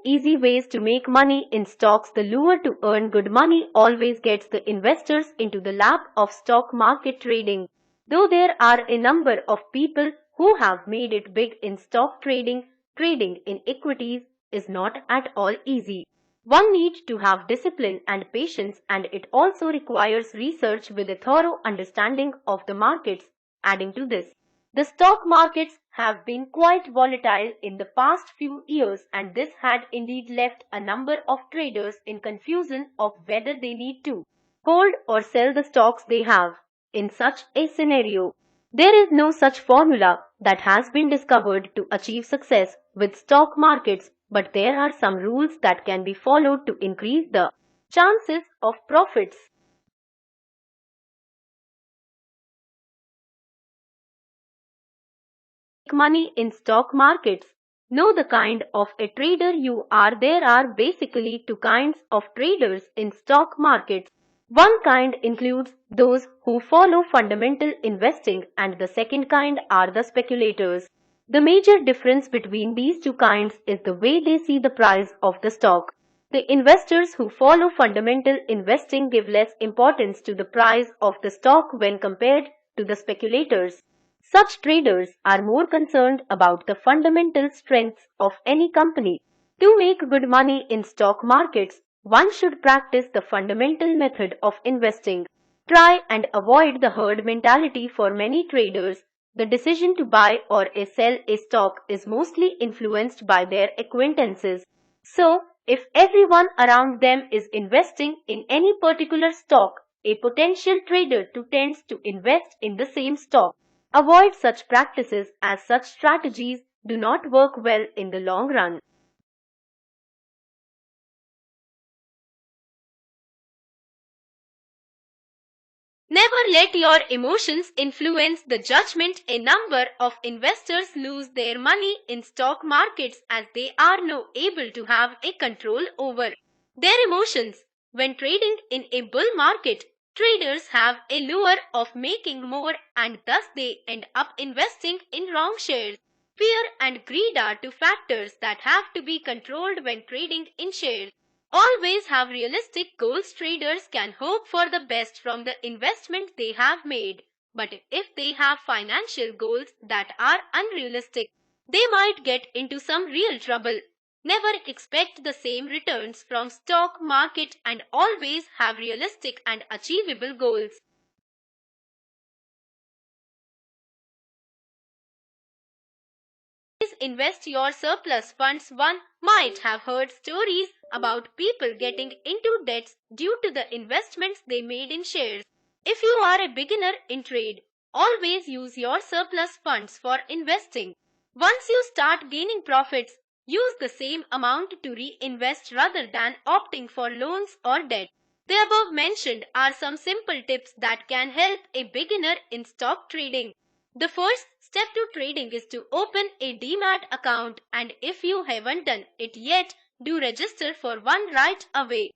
Easy ways to make money in stocks. The lure to earn good money always gets the investors into the lap of stock market trading. Though there are a number of people who have made it big in stock trading, trading in equities is not at all easy. One needs to have discipline and patience, and it also requires research with a thorough understanding of the markets. Adding to this, the stock markets have been quite volatile in the past few years, and this had indeed left a number of traders in confusion of whether they need to hold or sell the stocks they have. In such a scenario, there is no such formula that has been discovered to achieve success with stock markets, but there are some rules that can be followed to increase the chances of profits. Money in stock markets. Know the kind of a trader you are. There are basically two kinds of traders in stock markets. One kind includes those who follow fundamental investing, and the second kind are the speculators. The major difference between these two kinds is the way they see the price of the stock. The investors who follow fundamental investing give less importance to the price of the stock when compared to the speculators. Such traders are more concerned about the fundamental strengths of any company. To make good money in stock markets, one should practice the fundamental method of investing. Try and avoid the herd mentality. For many traders, the decision to buy or sell a stock is mostly influenced by their acquaintances. So, if everyone around them is investing in any particular stock, a potential trader tends to invest in the same stock. Avoid such practices, as such strategies do not work well in the long run. Never let your emotions influence the judgment. A number of investors lose their money in stock markets as they are not able to have a control over their emotions. When trading in a bull market, traders have a lure of making more, and thus they end up investing in wrong shares. Fear and greed are two factors that have to be controlled when trading in shares. Always have realistic goals. Traders can hope for the best from the investment they have made, but if they have financial goals that are unrealistic, they might get into some real trouble. Never expect the same returns from stock market, and always have realistic and achievable goals. Invest your surplus funds. One might have heard stories about people getting into debts due to the investments they made in shares. If you are a beginner in trade, always use your surplus funds for investing. Once you start gaining profits, use the same amount to reinvest rather than opting for loans or debt. The above mentioned are some simple tips that can help a beginner in stock trading. The first step to trading is to open a demat account, and if you haven't done it yet, do register for one right away.